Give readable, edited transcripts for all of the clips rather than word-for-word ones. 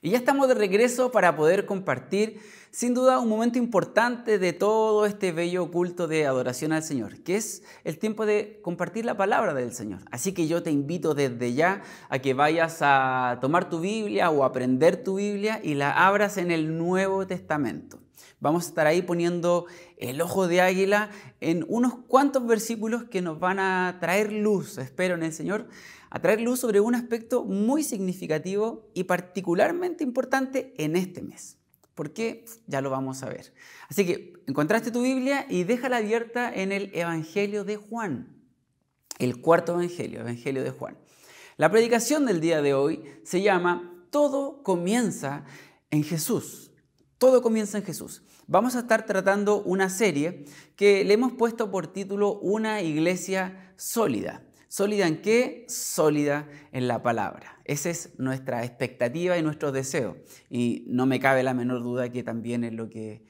Y ya estamos de regreso para poder compartir, sin duda, un momento importante de todo este bello culto de adoración al Señor, que es el tiempo de compartir la palabra del Señor. Así que yo te invito desde ya a que vayas a tomar tu Biblia o a aprender tu Biblia y la abras en el Nuevo Testamento. Vamos a estar ahí poniendo el ojo de águila en unos cuantos versículos que nos van a traer luz, espero en el Señor, a traer luz sobre un aspecto muy significativo y particularmente importante en este mes. ¿Por qué? Ya lo vamos a ver. Así que encontraste tu Biblia y déjala abierta en el Evangelio de Juan, el cuarto Evangelio, Evangelio de Juan. La predicación del día de hoy se llama Todo comienza en Jesús. Todo comienza en Jesús. Vamos a estar tratando una serie que le hemos puesto por título Una iglesia sólida. ¿Sólida en qué? Sólida en la palabra. Esa es nuestra expectativa y nuestro deseo. Y no me cabe la menor duda que también es lo que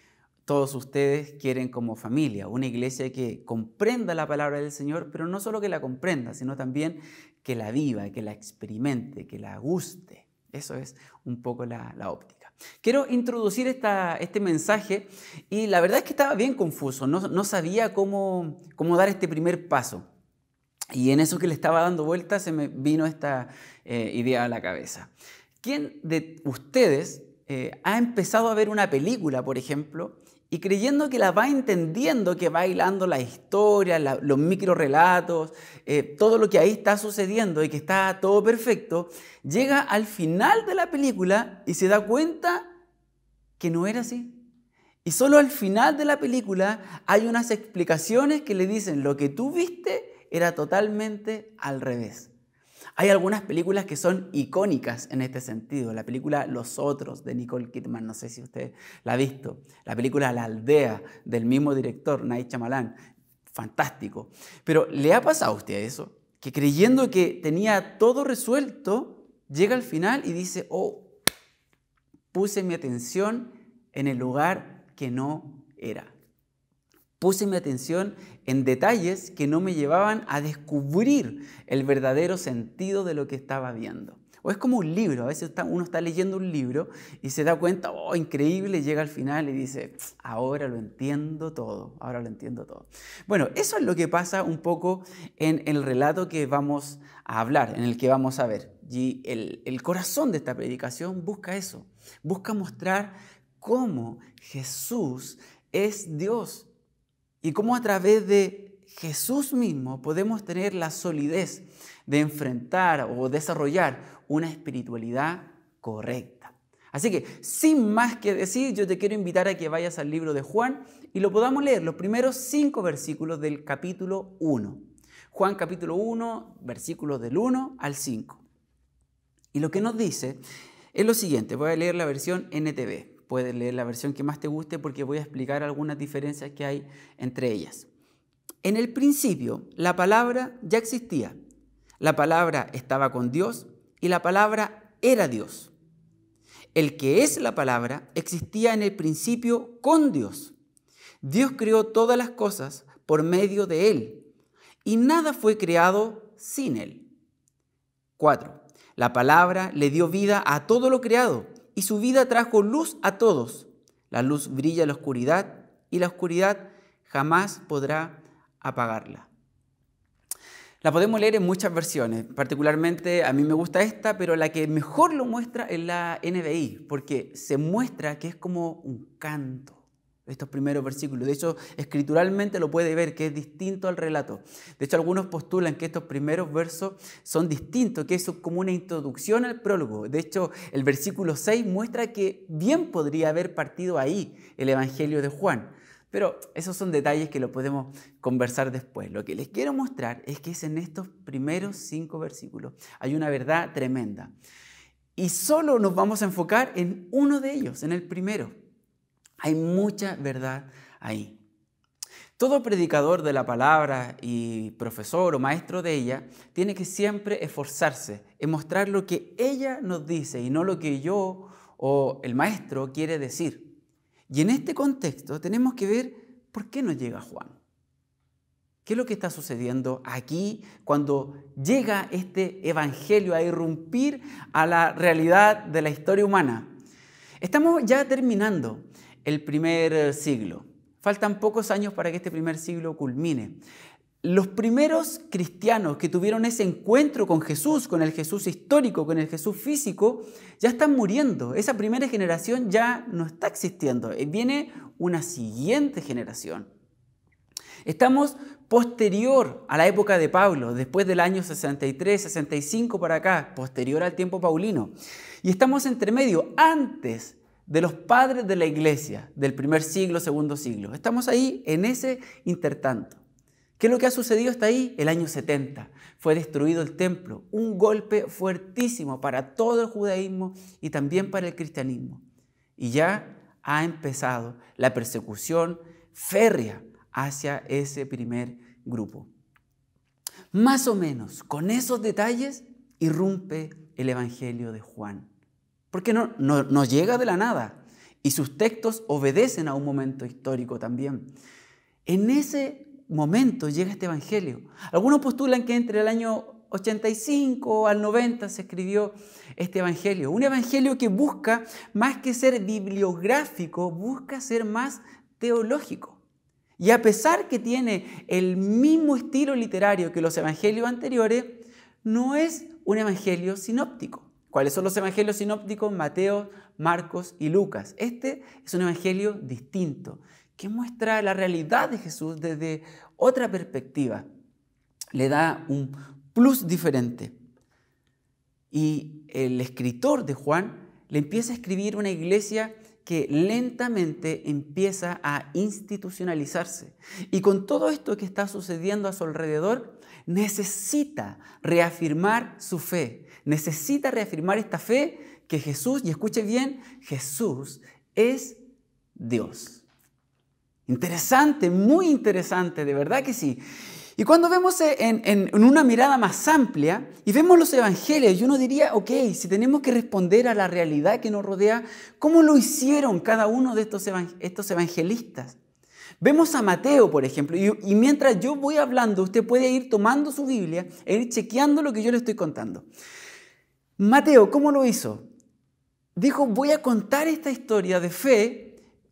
todos ustedes quieren como familia. Una iglesia que comprenda la palabra del Señor, pero no solo que la comprenda, sino también que la viva, que la experimente, que la guste. Eso es un poco la óptica. Quiero introducir este mensaje y la verdad es que estaba bien confuso. No sabía cómo dar este primer paso. Y en eso que le estaba dando vueltas se me vino esta idea a la cabeza. ¿Quién de ustedes ha empezado a ver una película, por ejemplo, y creyendo que la va entendiendo, que va hilando la historia, los microrelatos, todo lo que ahí está sucediendo y que está todo perfecto, llega al final de la película y se da cuenta que no era así? Y solo al final de la película hay unas explicaciones que le dicen lo que tú viste era totalmente al revés. Hay algunas películas que son icónicas en este sentido. La película Los Otros de Nicole Kidman, no sé si usted la ha visto. La película La Aldea del mismo director, Night Shyamalan, fantástico. Pero ¿le ha pasado a usted eso? Que creyendo que tenía todo resuelto, llega al final y dice, oh, puse mi atención en el lugar que no era. Puse mi atención en detalles que no me llevaban a descubrir el verdadero sentido de lo que estaba viendo. O es como un libro, a veces uno está leyendo un libro y se da cuenta, oh, increíble, llega al final y dice, ahora lo entiendo todo, ahora lo entiendo todo. Bueno, eso es lo que pasa un poco en el relato que vamos a hablar, en el que vamos a ver. Y el corazón de esta predicación busca eso, busca mostrar cómo Jesús es Dios. Y cómo a través de Jesús mismo podemos tener la solidez de enfrentar o desarrollar una espiritualidad correcta. Así que, sin más que decir, yo te quiero invitar a que vayas al libro de Juan y lo podamos leer, los primeros 5 versículos del capítulo 1. Juan capítulo 1, versículos del 1 al 5. Y lo que nos dice es lo siguiente, voy a leer la versión NTV. Puedes leer la versión que más te guste porque voy a explicar algunas diferencias que hay entre ellas. En el principio, la palabra ya existía. La palabra estaba con Dios y la palabra era Dios. El que es la palabra existía en el principio con Dios. Dios creó todas las cosas por medio de Él y nada fue creado sin Él. 4. La palabra le dio vida a todo lo creado y su vida trajo luz a todos. La luz brilla en la oscuridad y la oscuridad jamás podrá apagarla. La podemos leer en muchas versiones, particularmente a mí me gusta esta, pero la que mejor lo muestra es la NBI, porque se muestra que es como un canto. Estos primeros versículos. De hecho, escrituralmente lo puede ver que es distinto al relato. De hecho, algunos postulan que estos primeros versos son distintos, que es como una introducción al prólogo. De hecho, el versículo 6 muestra que bien podría haber partido ahí el Evangelio de Juan. Pero esos son detalles que lo podemos conversar después. Lo que les quiero mostrar es que es en estos primeros 5 versículos. Hay una verdad tremenda. Y solo nos vamos a enfocar en uno de ellos, en el primero. Hay mucha verdad ahí. Todo predicador de la palabra y profesor o maestro de ella tiene que siempre esforzarse en mostrar lo que ella nos dice y no lo que yo o el maestro quiere decir. Y en este contexto tenemos que ver por qué nos llega Juan. ¿Qué es lo que está sucediendo aquí cuando llega este evangelio a irrumpir a la realidad de la historia humana? Estamos ya terminando el primer siglo. Faltan pocos años para que este primer siglo culmine. Los primeros cristianos que tuvieron ese encuentro con Jesús, con el Jesús histórico, con el Jesús físico, ya están muriendo. Esa primera generación ya no está existiendo. Viene una siguiente generación. Estamos posterior a la época de Pablo, después del año 63, 65 para acá, posterior al tiempo paulino. Y estamos entre medio, antes de los padres de la iglesia, del primer siglo, segundo siglo. Estamos ahí en ese intertanto. ¿Qué es lo que ha sucedido hasta ahí? El año 70. Fue destruido el templo, un golpe fuertísimo para todo el judaísmo y también para el cristianismo. Y ya ha empezado la persecución férrea hacia ese primer grupo. Más o menos con esos detalles irrumpe el Evangelio de Juan. Porque no llega de la nada y sus textos obedecen a un momento histórico también. En ese momento llega este Evangelio. Algunos postulan que entre el año 85 al 90 se escribió este Evangelio. Un Evangelio que busca, más que ser bibliográfico, busca ser más teológico. Y a pesar que tiene el mismo estilo literario que los evangelios anteriores, no es un evangelio sinóptico. ¿Cuáles son los evangelios sinópticos? Mateo, Marcos y Lucas. Este es un evangelio distinto, que muestra la realidad de Jesús desde otra perspectiva. Le da un plus diferente. Y el escritor de Juan le empieza a escribir una iglesia que lentamente empieza a institucionalizarse. Y con todo esto que está sucediendo a su alrededor, necesita reafirmar su fe. Necesita reafirmar esta fe que Jesús, y escuche bien, Jesús es Dios. Interesante, muy interesante, de verdad que sí. Y cuando vemos en una mirada más amplia y vemos los evangelios, y uno diría, ok, si tenemos que responder a la realidad que nos rodea, ¿cómo lo hicieron cada uno de estos evangelistas? Vemos a Mateo, por ejemplo, y mientras yo voy hablando, usted puede ir tomando su Biblia e ir chequeando lo que yo le estoy contando. Mateo, ¿cómo lo hizo? Dijo, voy a contar esta historia de fe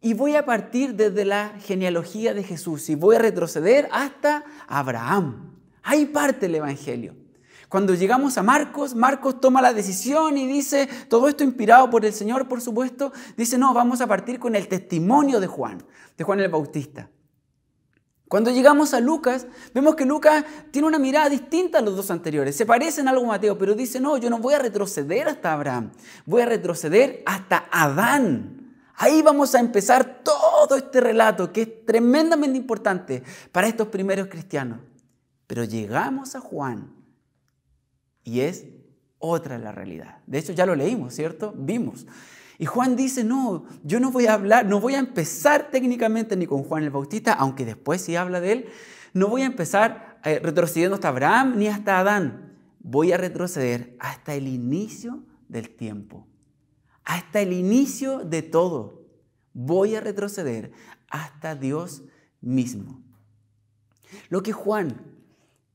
y voy a partir desde la genealogía de Jesús y voy a retroceder hasta Abraham. Ahí parte el Evangelio. Cuando llegamos a Marcos, Marcos toma la decisión y dice, todo esto inspirado por el Señor, por supuesto, dice, no, vamos a partir con el testimonio de Juan el Bautista. Cuando llegamos a Lucas, vemos que Lucas tiene una mirada distinta a los dos anteriores. Se parecen algo a Mateo, pero dice, no, yo no voy a retroceder hasta Abraham, voy a retroceder hasta Adán. Ahí vamos a empezar todo este relato que es tremendamente importante para estos primeros cristianos. Pero llegamos a Juan y es otra la realidad. De hecho, ya lo leímos, ¿cierto? Vimos. Y Juan dice, no, yo no voy a hablar, no voy a empezar técnicamente ni con Juan el Bautista, aunque después sí habla de él, no voy a empezar retrocediendo hasta Abraham ni hasta Adán. Voy a retroceder hasta el inicio del tiempo. Hasta el inicio de todo. Voy a retroceder hasta Dios mismo. Lo que Juan,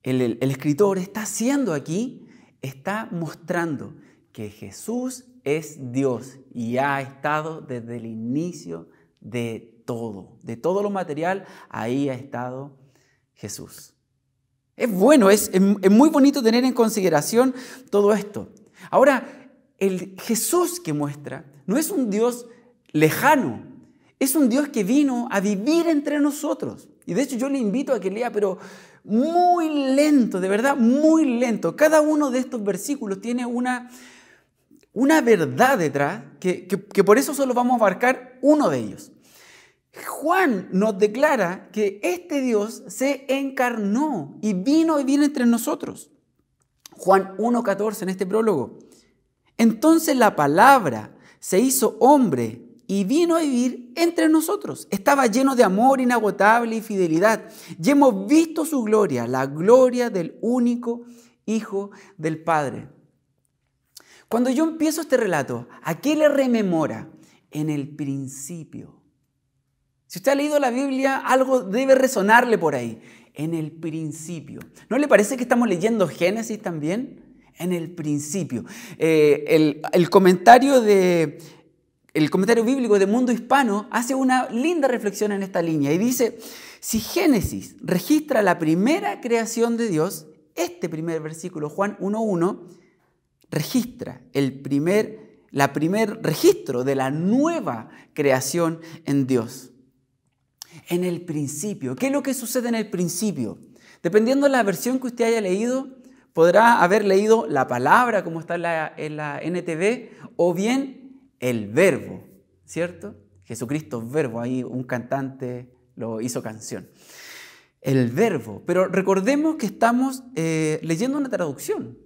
el escritor, está haciendo aquí, está mostrando que Jesús es Dios y ha estado desde el inicio de todo lo material, ahí ha estado Jesús. Es bueno, es muy bonito tener en consideración todo esto. Ahora, el Jesús que muestra no es un Dios lejano, es un Dios que vino a vivir entre nosotros. Y de hecho yo le invito a que lea, pero muy lento, de verdad, muy lento. Cada uno de estos versículos tiene una verdad detrás, que por eso solo vamos a abarcar uno de ellos. Juan nos declara que este Dios se encarnó y vino a vivir entre nosotros. Juan 1:14 en este prólogo. Entonces la palabra se hizo hombre y vino a vivir entre nosotros. Estaba lleno de amor inagotable y fidelidad. Y hemos visto su gloria, la gloria del único Hijo del Padre. Cuando yo empiezo este relato, ¿a qué le rememora? En el principio. Si usted ha leído la Biblia, algo debe resonarle por ahí. en el principio. ¿No le parece que estamos leyendo Génesis también? En el principio. El comentario bíblico de Mundo Hispano hace una linda reflexión en esta línea y dice, si Génesis registra la primera creación de Dios, este primer versículo, Juan 1:1, registra el primer registro de la nueva creación en Dios. En el principio. ¿Qué es lo que sucede en el principio? Dependiendo de la versión que usted haya leído, podrá haber leído la palabra como está en la NTV o bien el verbo, ¿cierto? Jesucristo es verbo, ahí un cantante lo hizo canción. El verbo, pero recordemos que estamos leyendo una traducción.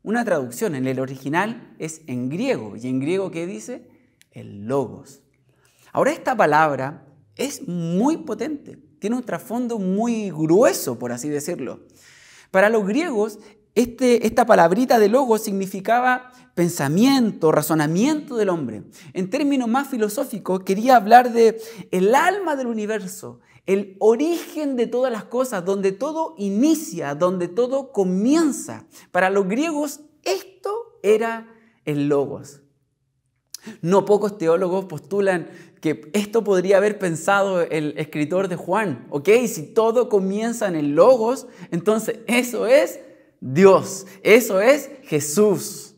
Una traducción, en el original es en griego. ¿Y en griego qué dice? El logos. Ahora esta palabra es muy potente, tiene un trasfondo muy grueso, por así decirlo. Para los griegos, esta palabrita de logos significaba pensamiento, razonamiento del hombre. En términos más filosóficos, quería hablar de el alma del universo, el origen de todas las cosas, donde todo inicia, donde todo comienza. Para los griegos, esto era el logos. No pocos teólogos postulan que esto podría haber pensado el escritor de Juan. ¿Ok? Si todo comienza en el logos, entonces eso es Dios, eso es Jesús.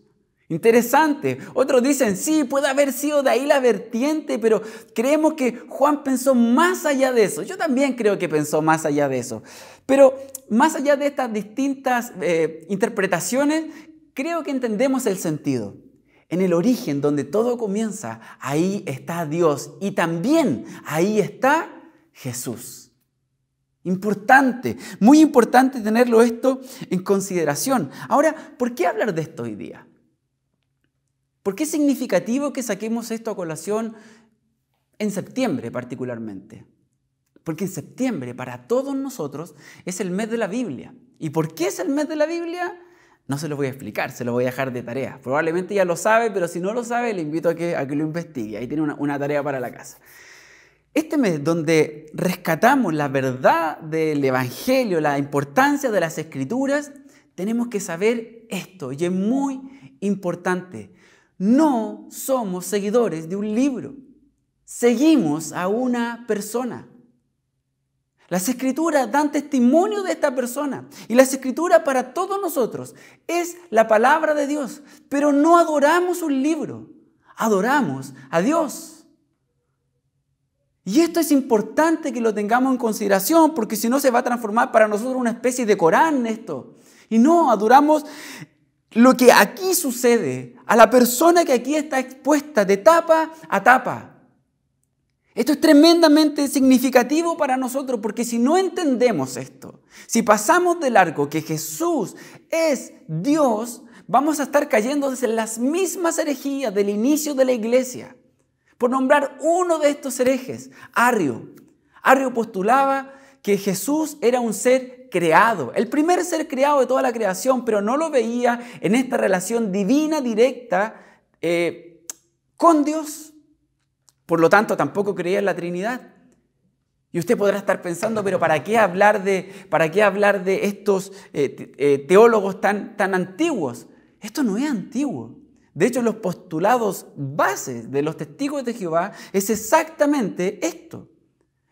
Interesante. Otros dicen, sí, puede haber sido de ahí la vertiente, pero creemos que Juan pensó más allá de eso. Yo también creo que pensó más allá de eso. Pero más allá de estas distintas interpretaciones, creo que entendemos el sentido. En el origen, donde todo comienza, ahí está Dios y también ahí está Jesús. Importante, muy importante tenerlo esto en consideración. Ahora, ¿por qué hablar de esto hoy día? ¿Por qué es significativo que saquemos esto a colación en septiembre particularmente? Porque en septiembre para todos nosotros es el mes de la Biblia. ¿Y por qué es el mes de la Biblia? No se lo voy a explicar, se lo voy a dejar de tarea. Probablemente ya lo sabe, pero si no lo sabe, le invito a que lo investigue. Ahí tiene una tarea para la casa. Este mes donde rescatamos la verdad del Evangelio, la importancia de las Escrituras, tenemos que saber esto, y es muy importante. No somos seguidores de un libro, seguimos a una persona. Las Escrituras dan testimonio de esta persona y las Escrituras para todos nosotros es la palabra de Dios, pero no adoramos un libro, adoramos a Dios. Y esto es importante que lo tengamos en consideración porque si no se va a transformar para nosotros una especie de Corán esto. Y no, adoramos lo que aquí sucede, a la persona que aquí está expuesta de tapa a tapa. Esto es tremendamente significativo para nosotros porque si no entendemos esto, si pasamos de largo que Jesús es Dios, vamos a estar cayendo en las mismas herejías del inicio de la iglesia. Por nombrar uno de estos herejes, Arrio. Arrio postulaba que Jesús era un ser creado, el primer ser creado de toda la creación, pero no lo veía en esta relación divina directa con Dios. Por lo tanto, tampoco creía en la Trinidad. Y usted podrá estar pensando, pero ¿para qué hablar de estos teólogos tan antiguos? Esto no es antiguo. De hecho, los postulados bases de los testigos de Jehová es exactamente esto.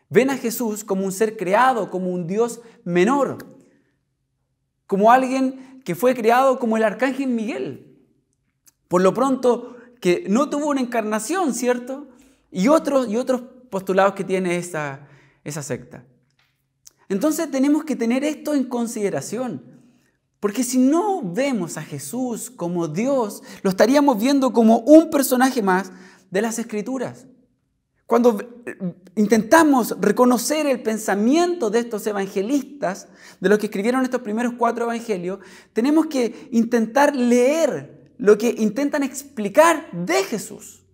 Ven a Jesús como un ser creado, como un Dios menor, como alguien que fue creado como el arcángel Miguel. Por lo pronto, que no tuvo una encarnación, ¿cierto? Y otros postulados que tiene esa secta. Entonces tenemos que tener esto en consideración. Porque si no vemos a Jesús como Dios, lo estaríamos viendo como un personaje más de las Escrituras. Cuando intentamos reconocer el pensamiento de estos evangelistas, de los que escribieron estos primeros 4 evangelios, tenemos que intentar leer lo que intentan explicar de Jesús.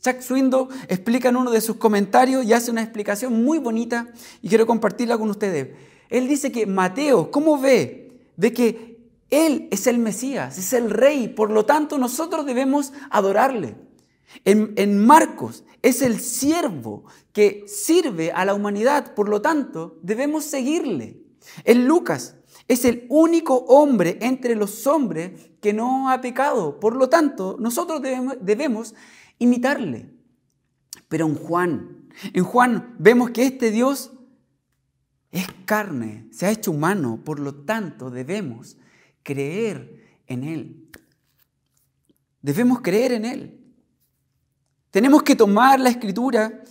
Chuck Swindoll explica en uno de sus comentarios y hace una explicación muy bonita y quiero compartirla con ustedes. Él dice que Mateo, ¿cómo ve? De que Él es el Mesías, es el Rey, por lo tanto nosotros debemos adorarle. En Marcos es el siervo que sirve a la humanidad, por lo tanto debemos seguirle. En Lucas es el único hombre entre los hombres que no ha pecado, por lo tanto nosotros debemos imitarle. Pero en Juan vemos que este Dios es carne, se ha hecho humano, por lo tanto debemos creer en Él. Debemos creer en Él. Tenemos que tomar la Escritura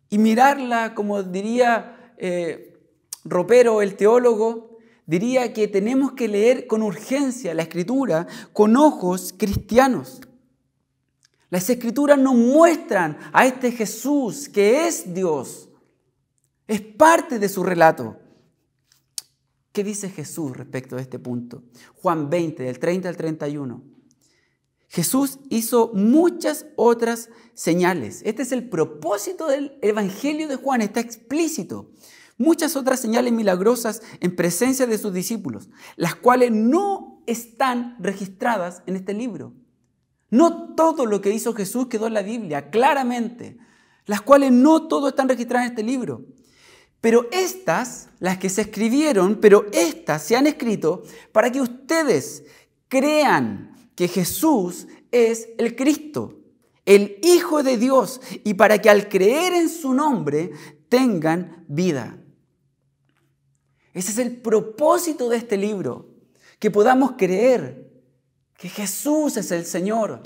y mirarla, como diría Ropero, el teólogo, diría que tenemos que leer con urgencia la Escritura con ojos cristianos. Las Escrituras nos muestran a este Jesús que es Dios. Es parte de su relato. ¿Qué dice Jesús respecto a este punto? Juan 20, del 30 al 31. Jesús hizo muchas otras señales. Este es el propósito del Evangelio de Juan, está explícito. Muchas otras señales milagrosas en presencia de sus discípulos, las cuales no están registradas en este libro. No todo lo que hizo Jesús quedó en la Biblia, claramente. Las cuales no todo están registradas en este libro. Pero estas, las que se escribieron, pero estas se han escrito para que ustedes crean que Jesús es el Cristo, el Hijo de Dios, y para que al creer en su nombre tengan vida. Ese es el propósito de este libro, que podamos creer que Jesús es el Señor.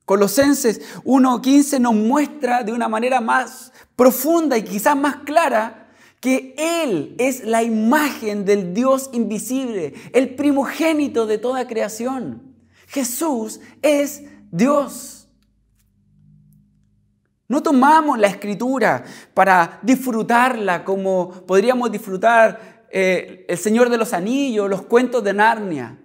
Colosenses 1:15 nos muestra de una manera más profunda y quizás más clara que Él es la imagen del Dios invisible, el primogénito de toda creación. Jesús es Dios. No tomamos la Escritura para disfrutarla como podríamos disfrutar El Señor de los Anillos, los cuentos de Narnia.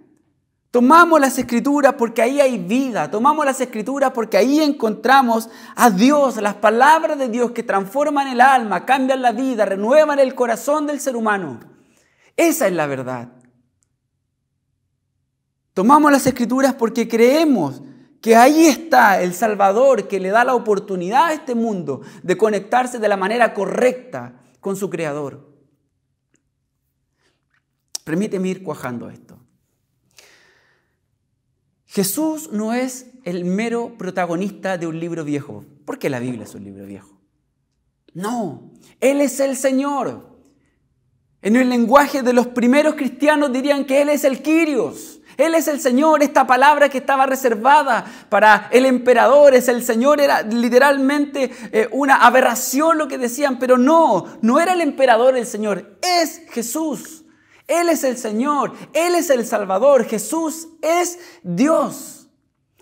Tomamos las Escrituras porque ahí hay vida. Tomamos las Escrituras porque ahí encontramos a Dios, las palabras de Dios que transforman el alma, cambian la vida, renuevan el corazón del ser humano. Esa es la verdad. Tomamos las Escrituras porque creemos que ahí está el Salvador que le da la oportunidad a este mundo de conectarse de la manera correcta con su Creador. Permíteme ir cuajando esto. Jesús no es el mero protagonista de un libro viejo. ¿Por qué la Biblia es un libro viejo? No, Él es el Señor. En el lenguaje de los primeros cristianos dirían que Él es el Kyrios. Él es el Señor, esta palabra que estaba reservada para el emperador, es el Señor, era literalmente una aberración lo que decían, pero no era el emperador el Señor, es Jesús. Él es el Señor, Él es el Salvador, Jesús es Dios.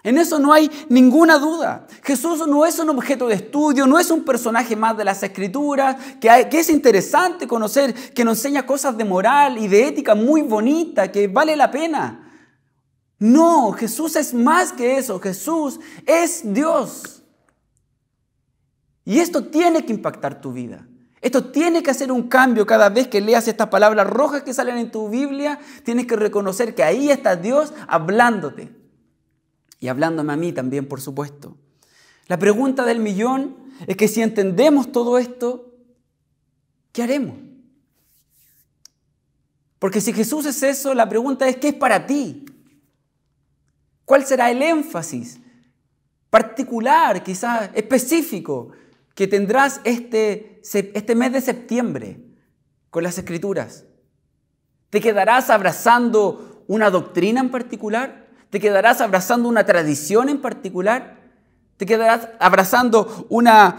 En eso no hay ninguna duda. Jesús no es un objeto de estudio, no es un personaje más de las Escrituras, que es interesante conocer, que nos enseña cosas de moral y de ética muy bonitas, que vale la pena. No, Jesús es más que eso, Jesús es Dios. Y esto tiene que impactar tu vida. Esto tiene que hacer un cambio cada vez que leas estas palabras rojas que salen en tu Biblia. Tienes que reconocer que ahí está Dios hablándote. Y hablándome a mí también, por supuesto. La pregunta del millón es que si entendemos todo esto, ¿qué haremos? Porque si Jesús es eso, la pregunta es ¿qué es para ti? ¿Cuál será el énfasis particular, quizás específico, que tendrás este mes de septiembre con las Escrituras? ¿Te quedarás abrazando una doctrina en particular? ¿Te quedarás abrazando una tradición en particular? ¿Te quedarás abrazando una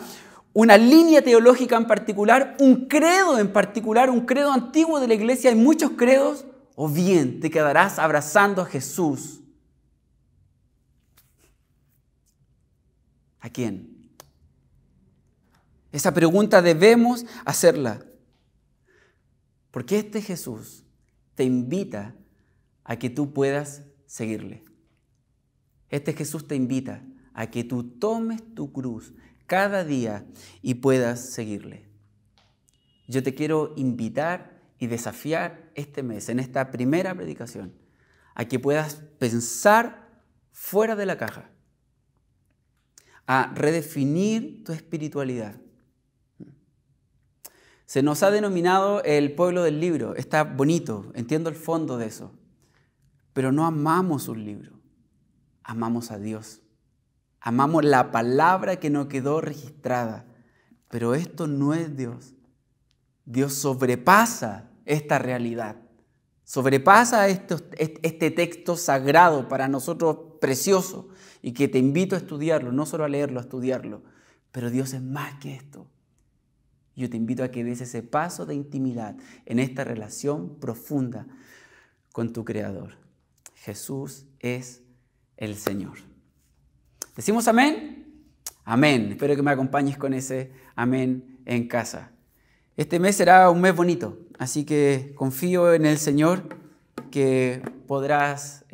línea teológica en particular? ¿Un credo en particular? ¿Un credo antiguo de la iglesia? ¿Hay muchos credos? ¿O bien te quedarás abrazando a Jesús? ¿A quién? Esa pregunta debemos hacerla. Porque este Jesús te invita a que tú puedas seguirle. Este Jesús te invita a que tú tomes tu cruz cada día y puedas seguirle. Yo te quiero invitar y desafiar este mes, en esta primera predicación, a que puedas pensar fuera de la caja. a redefinir tu espiritualidad. Se nos ha denominado el pueblo del libro. Está bonito, entiendo el fondo de eso. Pero no amamos un libro, amamos a Dios. Amamos la palabra que nos quedó registrada. Pero esto no es Dios. Dios sobrepasa esta realidad. Sobrepasa este texto sagrado para nosotros precioso y que te invito a estudiarlo, no solo a leerlo, a estudiarlo. Pero Dios es más que esto. Yo te invito a que des ese paso de intimidad en esta relación profunda con tu Creador. Jesús es el Señor. ¿Decimos amén? Amén. Espero que me acompañes con ese amén en casa. Este mes será un mes bonito, así que confío en el Señor que podrás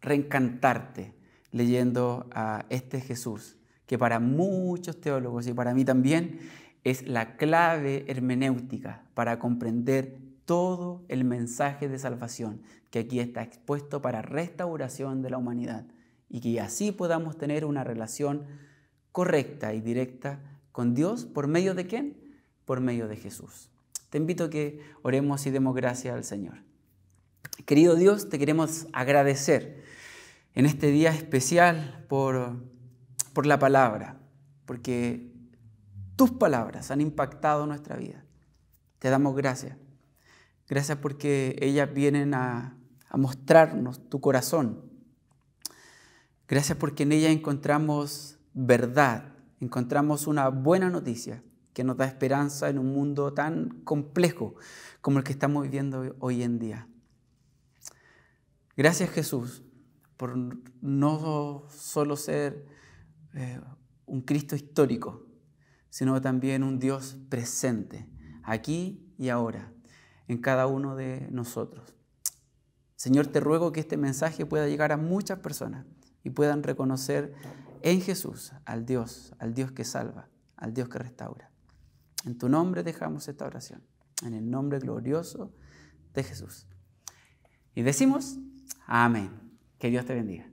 reencantarte leyendo a este Jesús, que para muchos teólogos y para mí también es la clave hermenéutica para comprender todo el mensaje de salvación que aquí está expuesto para restauración de la humanidad y que así podamos tener una relación correcta y directa con Dios. ¿Por medio de quién? Por medio de Jesús. Te invito a que oremos y demos gracias al Señor. Querido Dios, te queremos agradecer en este día especial por la palabra, porque tus palabras han impactado nuestra vida. Te damos gracias. Gracias porque ellas vienen a mostrarnos tu corazón. Gracias porque en ellas encontramos verdad, encontramos una buena noticia que nos da esperanza en un mundo tan complejo como el que estamos viviendo hoy en día. Gracias, Jesús, por no solo ser un Cristo histórico, sino también un Dios presente, aquí y ahora, en cada uno de nosotros. Señor, te ruego que este mensaje pueda llegar a muchas personas y puedan reconocer en Jesús al Dios que salva, al Dios que restaura. En tu nombre dejamos esta oración, en el nombre glorioso de Jesús. Y decimos, amén. Que Dios te bendiga.